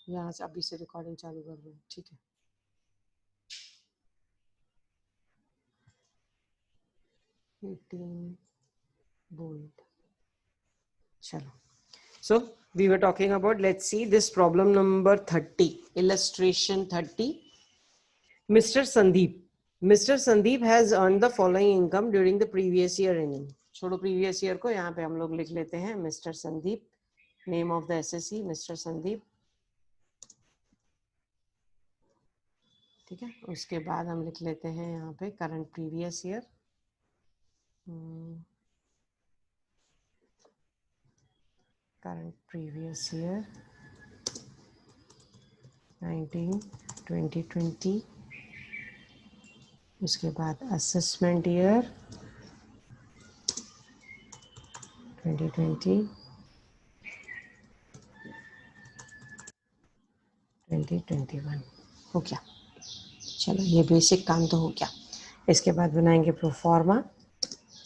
यहाँ से अभी से रिकॉर्डिंग चालू कर रहे हैं, ठीक है। बोल्ड। चलो, so we were talking about, let's see this problem number 30, illustration 30. Mr. Sandeep has earned the following income during the previous year earning. छोड़ो previous year को, यहाँ पे हम लोग लिख लेते हैं Mr. Sandeep, name of the SSC Mr. Sandeep, ठीक है। उसके बाद हम लिख लेते हैं यहाँ पे current previous year, current previous year 2020। उसके बाद असेसमेंट ईयर 2020, 2021 हो गया। चलो ये बेसिक काम तो हो गया। इसके बाद बनाएंगे प्रोफॉर्मा,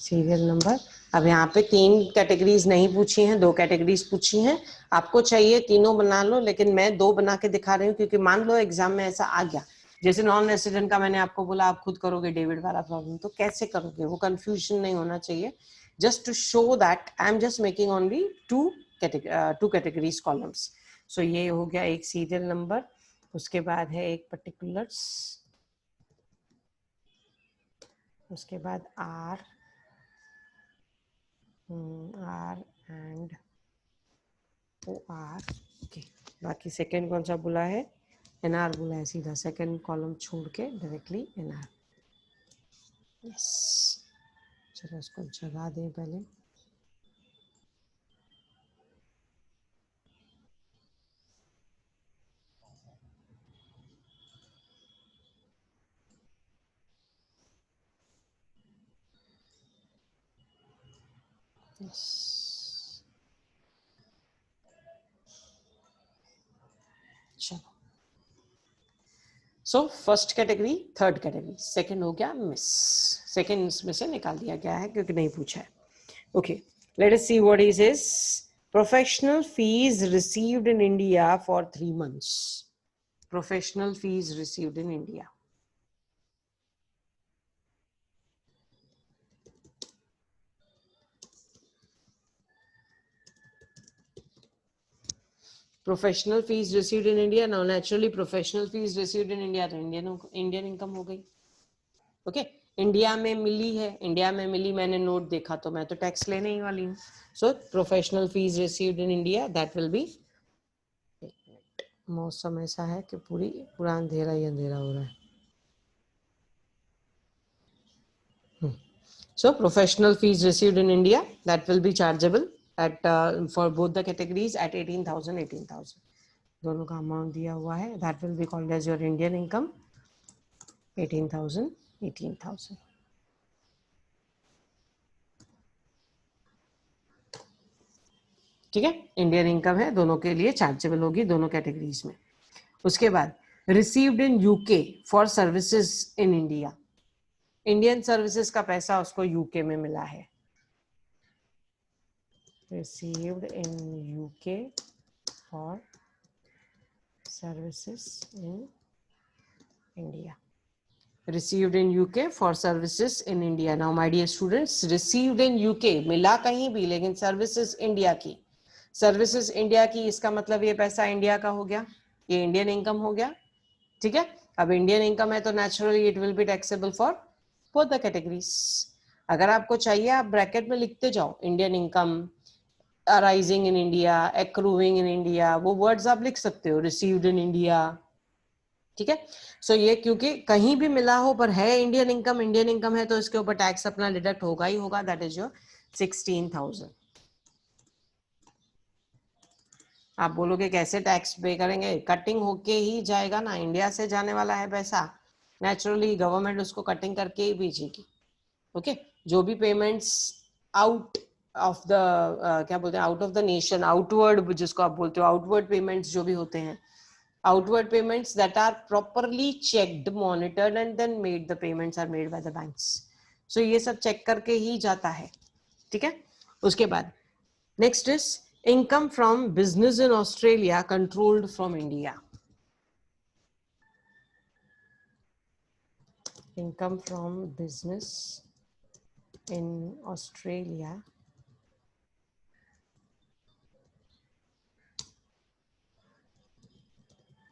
सीरियल नंबर। अब यहाँ पे 3 कैटेगरीज नहीं पूछी हैं, 2 कैटेगरीज पूछी हैं। आपको चाहिए तीनों बना लो, लेकिन मैं 2 बना के दिखा रही हूँ क्योंकि मान लो एग्जाम में ऐसा आ गया, जैसे नॉन रेसिडेंट का मैंने आपको बोला आप खुद करोगे डेविड वाला प्रॉब्लम, तो कैसे करोगे, वो कंफ्यूजन नहीं होना चाहिए। Just to show that I am just making only 2 categories columns. सो ये हो गया एक सीरियल नंबर, उसके बाद है एक पर्टिकुलर्स, उसके बाद R and O R, okay. बाकी सेकेंड कौन सा बोला है, एन आर बोला है, सीधा सेकेंड कॉलम छोड़ के डायरेक्टली एन आर। यस, चलो इसको जगा दें पहले। यस, चलो। So first category, third category, second हो गया मिस, सेकंड इसमें से निकाल दिया गया है क्योंकि नहीं पूछा है। Okay, let us see what is his professional fees received in India for 3 months। Professional fees received in India, professional fees received in India. Now naturally professional fees received in India तो Indian income हो गई। Okay, India में मिली है, India में मिली, मैंने note देखा तो मैं तो टैक्स लेने ही वाली हूँ। सो professional fees received in India, that will be, मौसम ऐसा है कि पूरा अंधेरा ही अंधेरा हो रहा है। So professional fees received in India, that will be chargeable at for both the categories at 18,000, 18,000 दोनों का अमाउंट दिया हुआ है। That will be called as your Indian income, 18,000, 18,000। ठीक है, इंडियन इनकम है, दोनों के लिए चार्जेबल होगी, दोनों कैटेगरीज में। उसके बाद received in UK for services in India, Indian services का पैसा उसको यूके में मिला है। Received in UK for services in India, received in UK for services in India। Now my dear students, received in UK मिला कहीं भी, लेकिन सर्विसेज इंडिया की, सर्विसेज इंडिया की, इसका मतलब ये पैसा इंडिया का हो गया, ये इंडियन इनकम हो गया। ठीक है, अब इंडियन इनकम है तो naturally it will be taxable for both the categories. अगर आपको चाहिए आप ब्रैकेट में लिखते जाओ, Indian income, arising in India, accruing in India, वो वर्ड्स आप लिख सकते हो, रिसीव्ड इन इंडिया। ठीक है, सो ये क्योंकि कहीं भी मिला हो पर है इंडियन इनकम, इंडियन इनकम है तो इसके ऊपर टैक्स अपना डिडक्ट होगा ही होगा, दैट इज योर 16,000। आप बोलोगे कैसे टैक्स पे करेंगे, कटिंग होके ही जाएगा ना, इंडिया से जाने वाला है पैसा, नेचुरली गवर्नमेंट उसको कटिंग करके ही भेजेगी। ओके, जो भी पेमेंट्स आउट ऑफ द क्या बोलते हैं, out of the nation, outward जिसको आप बोलते हो, आउटवर्ड पेमेंट्स जो भी होते हैं, outward payments that are properly checked, monitored and then made, the payments are made by the banks। so ये सब चेक करके ही जाता है। ठीक है, उसके बाद next is Income from business in Australia controlled from India. Income from business in Australia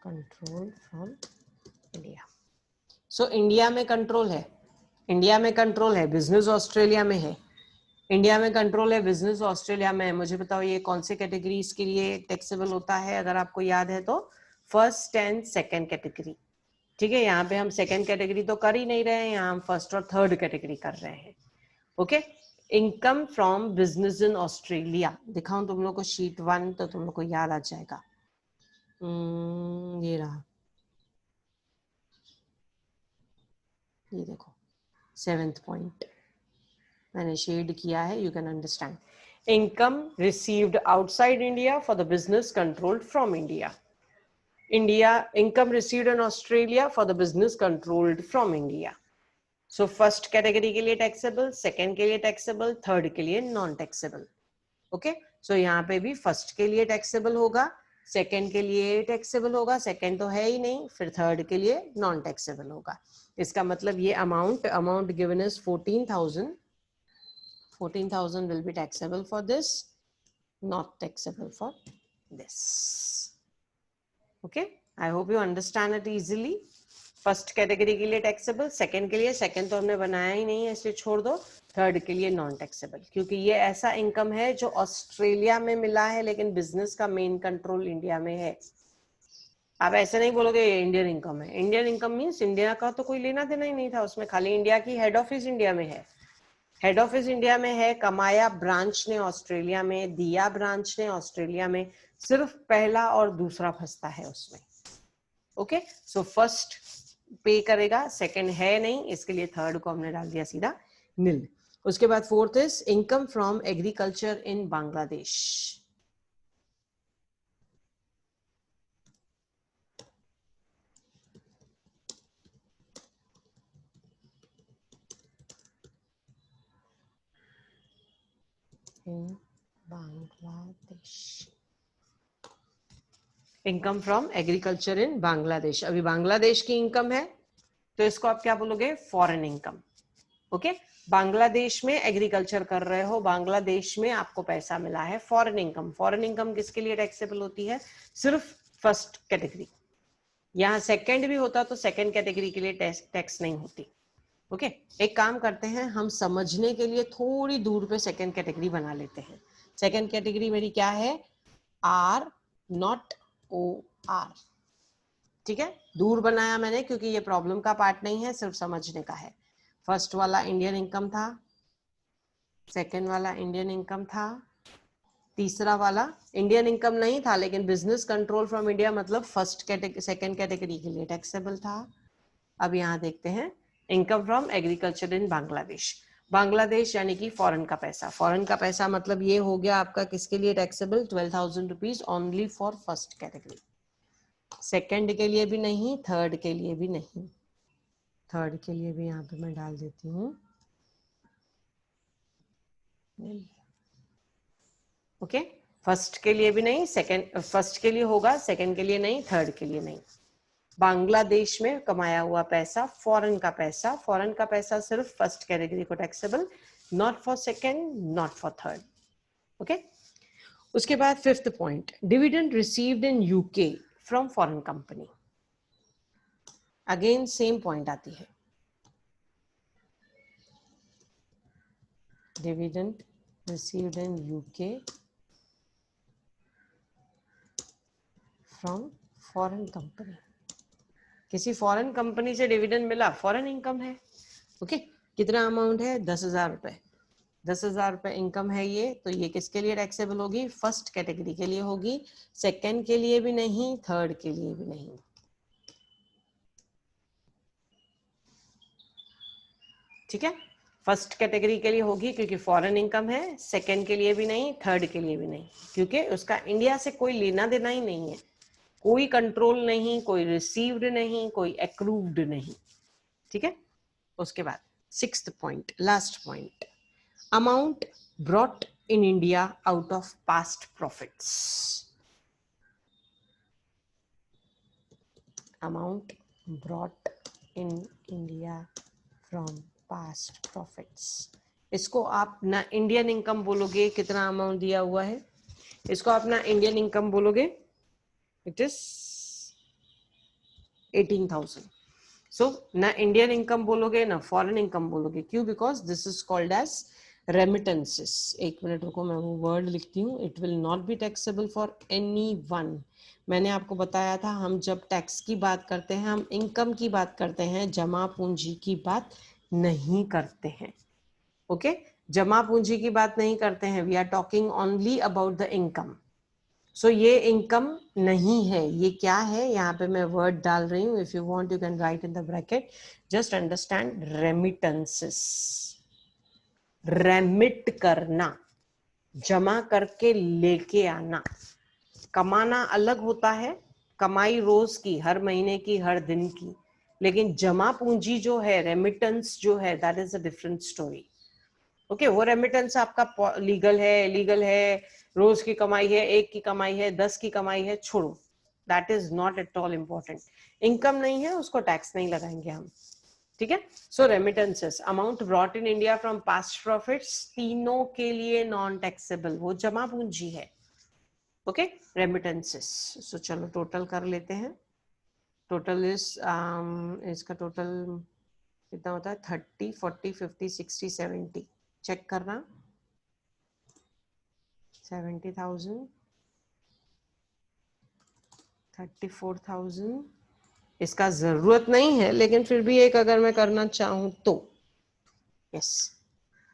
controlled from India. So India में कंट्रोल है, इंडिया में कंट्रोल है, बिजनेस ऑस्ट्रेलिया में है, इंडिया में कंट्रोल है, बिजनेस ऑस्ट्रेलिया में है। मुझे बताओ ये कौन से कैटेगरीज के लिए टैक्सेबल होता है? अगर आपको याद है तो फर्स्ट एंड सेकंड कैटेगरी, ठीक है। यहाँ पे हम सेकंड कैटेगरी तो कर ही नहीं रहे हैं, यहाँ हम फर्स्ट और थर्ड कैटेगरी कर रहे हैं। Okay, income from business in Australia, दिखाऊं तुम लोग को शीट 1 तो तुम लोग को याद आ जाएगा। ये रहा, ये देखो 7th पॉइंट मैंने शेड किया है, you can understand. Income received outside India for the business controlled from India. India, income received in Australia for the business controlled from India. So first category के लिए टैक्सेबल, सेकंड के लिए taxable, third के लिए non taxable. Okay, सो यहाँ पे भी first के लिए टैक्सेबल होगा, सेकंड के लिए टैक्सेबल होगा, सेकंड तो है ही नहीं, फिर थर्ड के लिए नॉन टैक्सेबल होगा। इसका मतलब ये amount given is 14,000 will be taxable for this, not taxable for this. Okay, I hope you understand it easily. First category के लिए टैक्सेबल, सेकंड के लिए, सेकंड तो हमने बनाया ही नहीं है इसलिए छोड़ दो, थर्ड के लिए नॉन टैक्सेबल, क्योंकि ये ऐसा इनकम है जो ऑस्ट्रेलिया में मिला है लेकिन बिजनेस का मेन कंट्रोल इंडिया में है। आप ऐसे नहीं बोलोगे ये इंडियन इनकम है। इंडियन इनकम मीन्स इंडिया का तो कोई लेना देना ही नहीं था उसमें, खाली इंडिया की हेड ऑफिस इंडिया में है, हेड ऑफिस इंडिया में है, कमाया ब्रांच ने ऑस्ट्रेलिया में, दिया ब्रांच ने ऑस्ट्रेलिया में, सिर्फ पहला और दूसरा फंसता है उसमें। ओके, सो फर्स्ट पे करेगा, सेकंड है नहीं, इसके लिए थर्ड को हमने डाल दिया सीधा नील। उसके बाद fourth is income from agriculture in Bangladesh. In Bangladesh, income from agriculture in Bangladesh. अभी बांग्लादेश की इनकम है तो इसको आप क्या बोलोगे? Foreign income. ओके, बांग्लादेश में एग्रीकल्चर कर रहे हो, बांग्लादेश में आपको पैसा मिला है, फॉरेन इनकम। फॉरेन इनकम किसके लिए टैक्सेबल होती है? सिर्फ फर्स्ट कैटेगरी। यहाँ सेकंड भी होता तो सेकंड कैटेगरी के लिए टैक्स नहीं होती। ओके, एक काम करते हैं, हम समझने के लिए थोड़ी दूर पे सेकंड कैटेगरी बना लेते हैं। सेकंड कैटेगरी मेरी क्या है? R not O R. ठीक है, दूर बनाया मैंने क्योंकि ये प्रॉब्लम का पार्ट नहीं है, सिर्फ समझने का है। फर्स्ट वाला इंडियन इनकम था, सेकंड वाला इंडियन इनकम था, तीसरा वाला इंडियन इनकम नहीं था लेकिन बिजनेस कंट्रोल फ्रॉम इंडिया मतलब फर्स्ट कैटेगरी, सेकंड कैटेगरी के लिए टैक्सेबल था। अब यहाँ देखते हैं income from agriculture in Bangladesh. Bangladesh यानी कि फॉरेन का पैसा, फॉरेन का पैसा मतलब ये हो गया आपका किसके लिए taxable? 12,000 rupees only for first category. Second के लिए भी नहीं, थर्ड के लिए भी नहीं, थर्ड के लिए भी यहाँ पे मैं डाल देती हूँ। ओके, फर्स्ट के लिए भी नहीं, सेकंड, फर्स्ट के लिए होगा, सेकंड के लिए नहीं, थर्ड के लिए नहीं। बांग्लादेश में कमाया हुआ पैसा, फॉरेन का पैसा, फॉरेन का पैसा सिर्फ फर्स्ट कैटेगरी को taxable, not for second, not for third. Okay, उसके बाद fifth point, dividend received in UK from foreign company. Again same point आती है, dividend received in UK from foreign company. किसी फॉरेन कंपनी से dividend मिला, foreign income है। Okay, कितना amount है? 10,000 रुपए। 10,000 रुपए इनकम है ये, तो ये किसके लिए टैक्सेबल होगी? फर्स्ट कैटेगरी के लिए होगी, सेकंड के लिए भी नहीं, थर्ड के लिए भी नहीं। ठीक है, फर्स्ट कैटेगरी के लिए होगी क्योंकि फॉरेन इनकम है, सेकंड के लिए भी नहीं, थर्ड के लिए भी नहीं, क्योंकि उसका इंडिया से कोई लेना देना ही नहीं है, कोई कंट्रोल नहीं, कोई रिसीव्ड नहीं, कोई अक्रूव्ड नहीं। ठीक है, उसके बाद sixth point, last point, amount brought in India out of past profits. Amount brought in India from past profits. इसको आप ना इंडियन इनकम बोलोगे, कितना अमाउंट दिया हुआ है, इसको आप ना इंडियन इनकम बोलोगे, इट इज 18,000. सो ना इंडियन इनकम बोलोगे ना फॉरेन इनकम बोलोगे. क्यों? Because this is called as remittances. एक मिनट रुको, मैं वो वर्ड लिखती हूँ. It will not be taxable for anyone. मैंने आपको बताया था, हम जब टैक्स की बात करते हैं हम इनकम की बात करते हैं, जमा पूंजी की बात नहीं करते हैं. ओके जमा पूंजी की बात नहीं करते हैं. We are talking only about the income. So ये इनकम नहीं है. ये क्या है? यहाँ पे मैं वर्ड डाल रही हूँ. If you want you can write in the bracket. Just understand remittances. Remit करना, जमा करके लेके आना. कमाना अलग होता है, कमाई रोज की, हर महीने की, हर दिन की. लेकिन जमा पूंजी जो है, रेमिटेंस जो है, that is a different story. Okay वो रेमिटेंस आपका लीगल है, इलीगल है, रोज की कमाई है, एक की कमाई है, 10 की कमाई है, छोड़ो. That is not at all important. Income नहीं है, उसको टैक्स नहीं लगाएंगे हम. ठीक है. So remittances, amount brought in India from past profits, तीनों के लिए नॉन टैक्सेबल, वो जमा पूंजी है. Okay remittances. सो चलो टोटल कर लेते हैं. टोटल इज इसका टोटल कितना होता है? 30, 40, 50, 60, 70. चेक करना. 70,000, 34,000. इसका जरूरत नहीं है, लेकिन फिर भी एक अगर मैं करना चाहूं तो यस.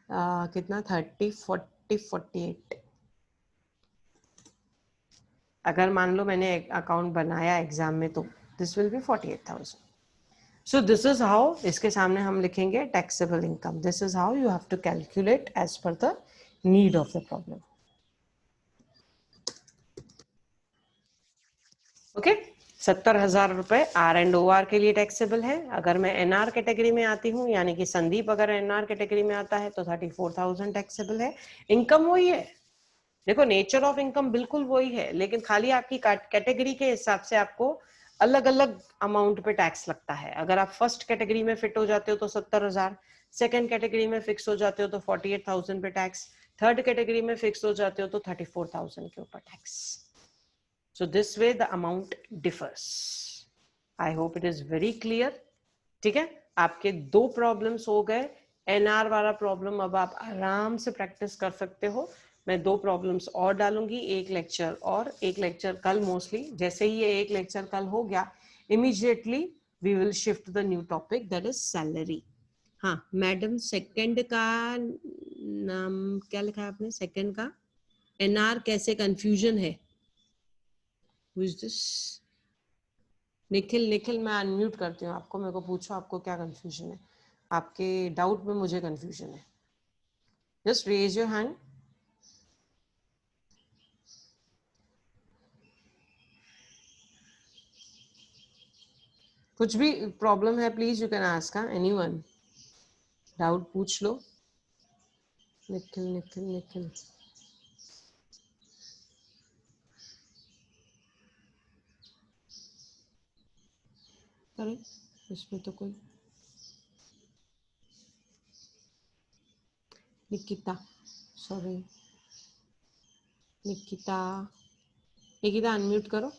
कितना? 30, 40, 48. अगर मान लो मैंने अकाउंट बनाया एग्जाम में, तो this will be 48,000. So this is how, इसके सामने हम लिखेंगे taxable income. This is how you have to calculate as per the need of the problem. Okay 70,000 रुपए R&OR के लिए टैक्सेबल है. अगर मैं NR कैटेगरी में आती हूँ, यानी कि संदीप अगर NR कैटेगरी में आता है, तो 34,000 टैक्सेबल है. इनकम वही है. देखो नेचर ऑफ इनकम बिल्कुल वही है, लेकिन खाली आपकी कैटेगरी के हिसाब से आपको अलग अलग अमाउंट पे टैक्स लगता है. अगर आप फर्स्ट कैटेगरी में फिट हो जाते हो तो 70,000, सेकेंड कैटेगरी में फिक्स हो जाते हो तो 48,000 पे टैक्स, थर्ड कैटेगरी में फिक्स हो जाते हो तो 34,000 के ऊपर tax. So this way the amount differs. I hope it is very clear. ठीक है. आपके दो प्रॉब्लम्स हो गए. एनआर वाला प्रॉब्लम अब आप आराम से प्रैक्टिस कर सकते हो. मैं दो प्रॉब्लम्स और डालूंगी, एक लेक्चर और एक लेक्चर कल. मोस्टली जैसे ही ये एक लेक्चर कल हो गया, immediately we will shift the new topic, that is salary. हाँ मैडम, सेकंड का नाम क्या लिखा है आपने? सेकंड का एनआर कैसे कंफ्यूजन है? Who is this? Nikhil. Nikhil मैं अनम्यूट करती हूँ आपको. मेरे को पूछो आपको क्या कंफ्यूजन है. आपके डाउट में मुझे कंफ्यूजन है. Just raise your hand. कुछ भी प्रॉब्लम है please you can ask. Anyone doubt पूछ लो. निखिल निखिल निखिल. अरे इसमें तो कोई. निकिता. सॉरी निकिता. निकिता अनम्यूट करो.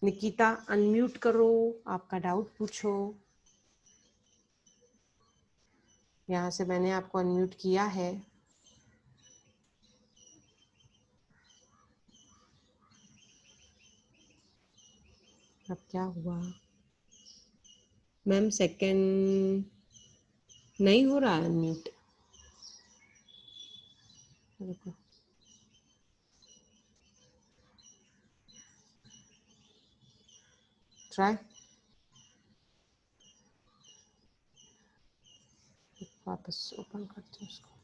निकिता अनम्यूट करो. आपका डाउट पूछो. यहाँ से मैंने आपको अनम्यूट किया है. अब क्या हुआ? मैम सेकंड नहीं हो रहा है अनम्यूट. रुको. ट्राई. वापस ओपन करती हूँ उसको.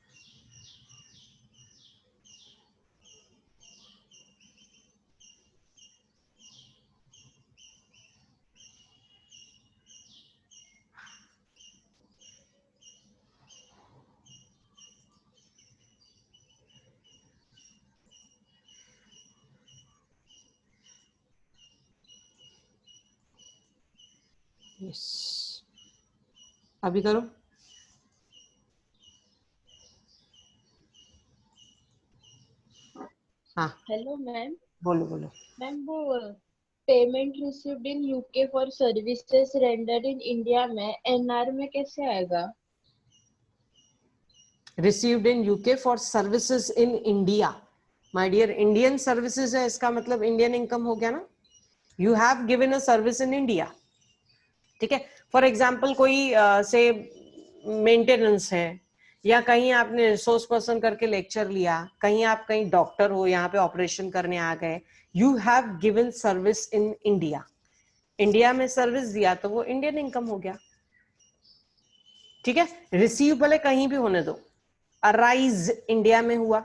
यस, अभी करो। हाँ हेलो मैम। बोलो बोलो। मैम वो payment received in UK for services rendered in India में एनआर में कैसे आएगा? Received in UK for services in India, my dear, Indian services है, इसका मतलब इंडियन इनकम हो गया ना। You have given a service in India, ठीक है। फॉर एग्जाम्पल कोई से मेंटेनेंस है, या कहीं आपने रिसोर्स पर्सन करके लेक्चर लिया, कहीं आप कहीं डॉक्टर हो, यहाँ पे ऑपरेशन करने आ गए, you have given service in India, India में सर्विस दिया तो वो इंडियन इनकम हो गया, ठीक है। रिसीव भले कहीं भी होने दो, अराइज इंडिया में हुआ,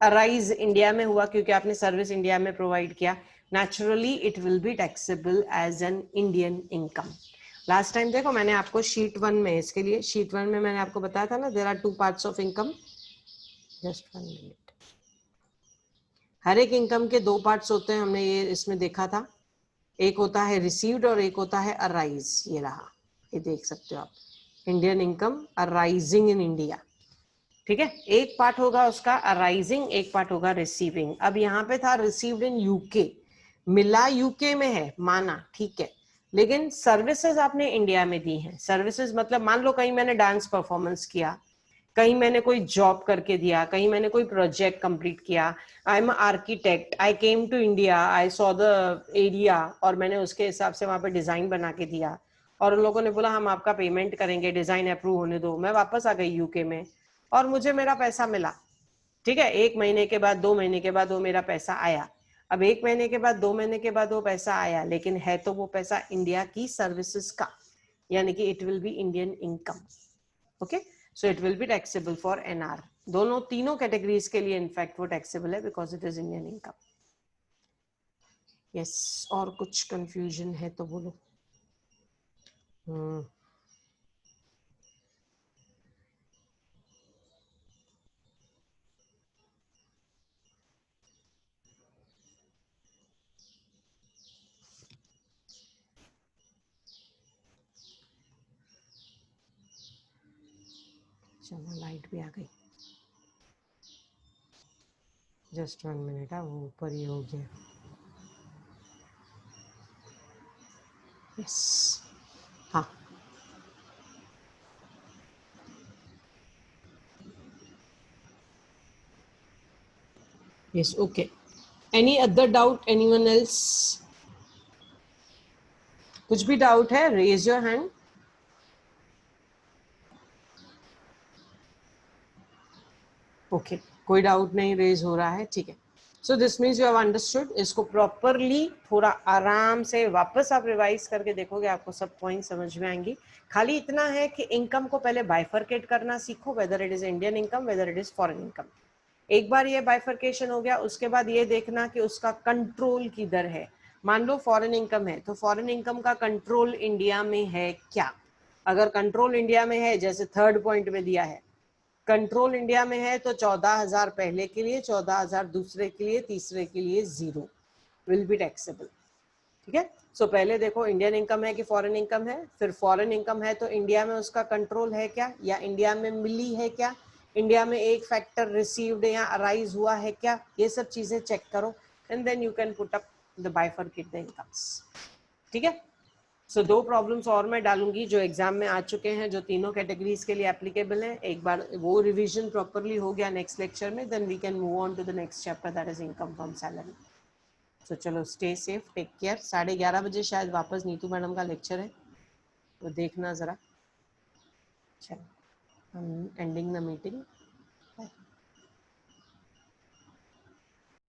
अराइज इंडिया में हुआ क्योंकि आपने सर्विस इंडिया में प्रोवाइड किया, naturally it will be taxable as an Indian income. Last time देखो मैंने आपको शीट 1 में, इसके लिए शीट 1 में मैंने आपको बताया था ना, there are 2 parts of income, just 1 minute. हर एक इनकम के 2 पार्ट्स होते हैं, हमने ये इसमें देखा था, एक होता है रिसीव्ड और एक होता है अराइज, ये रहा, ये देख सकते हो आप, Indian income arising in India, ठीक है। एक पार्ट होगा उसका अराइजिंग, एक पार्ट होगा रिसीविंग। अब यहाँ पे था रिसीव्ड इन यूके, मिला यूके में है, माना, ठीक है, लेकिन सर्विसेज आपने इंडिया में दी हैं। सर्विसेज मतलब मान लो कहीं मैंने डांस परफॉर्मेंस किया, कहीं मैंने कोई जॉब करके दिया, कहीं मैंने कोई प्रोजेक्ट कंप्लीट किया, I am architect, I came to India, I saw the area, और मैंने उसके हिसाब से वहां पे डिजाइन बना के दिया, और उन लोगों ने बोला हम आपका पेमेंट करेंगे, डिजाइन अप्रूव होने दो, मैं वापस आ गई यूके में और मुझे मेरा पैसा मिला, ठीक है। 1 महीने के बाद, 2 महीने के बाद वो मेरा पैसा आया। अब 1 महीने के बाद, 2 महीने के बाद वो पैसा आया, लेकिन है तो वो पैसा इंडिया की सर्विसेज का, यानी कि it will be Indian income, okay. So it will be taxable for NR, दोनों तीनों कैटेगरीज के लिए इनफैक्ट वो टैक्सेबल है because it is Indian income. Yes, और कुछ कंफ्यूजन है तो बोलो। चलो लाइट भी आ गई, जस्ट 1 मिनट, वो ऊपर ही हो गया। यस, हाँ, yes, okay. Any other doubt, anyone else? कुछ भी डाउट है, रेज योर हैंड। ओके, कोई डाउट नहीं रेज हो रहा है, ठीक है। So this means you have understood. इसको प्रॉपरली थोड़ा आराम से वापस आप रिवाइज करके देखोगे, आपको सब पॉइंट समझ में आएंगी। खाली इतना है कि इनकम को पहले बाइफरकेट करना सीखो, whether it is Indian income, whether it is foreign income. एक बार ये बाइफरकेशन हो गया, उसके बाद ये देखना कि उसका कंट्रोल किधर है। मान लो फॉरेन इनकम है, तो फॉरेन इनकम का कंट्रोल इंडिया में है क्या? अगर कंट्रोल इंडिया में है, जैसे थर्ड पॉइंट में दिया है, कंट्रोल इंडिया में है, तो 14,000 पहले के लिए, 14,000 दूसरे के लिए, तीसरे के लिए 0 विल बी टैक्सेबल, ठीक है। सो पहले देखो इंडियन इनकम है कि फॉरेन इनकम है, फिर फॉरेन इनकम है तो इंडिया में उसका कंट्रोल है क्या, या इंडिया में मिली है क्या, इंडिया में एक फैक्टर रिसीव्ड या अराइज हुआ है क्या, ये सब चीजें चेक करो, and then you can put up the bifurcate the incomes, ठीक है। सो 2 प्रॉब्लम्स और मैं डालूंगी जो एग्जाम में आ चुके हैं, जो तीनों कैटेगरीज के लिए एप्लीकेबल हैं। एक बार वो रिवीजन प्रॉपरली हो गया नेक्स्ट लेक्चर में, then we can move on to the next chapter, that is income from salary. So चलो, स्टे सेफ, टेक केयर। 11:30 बजे शायद वापस नीतू मैडम का लेक्चर है, तो देखना जरा। चलो, हम एंडिंग द मीटिंग।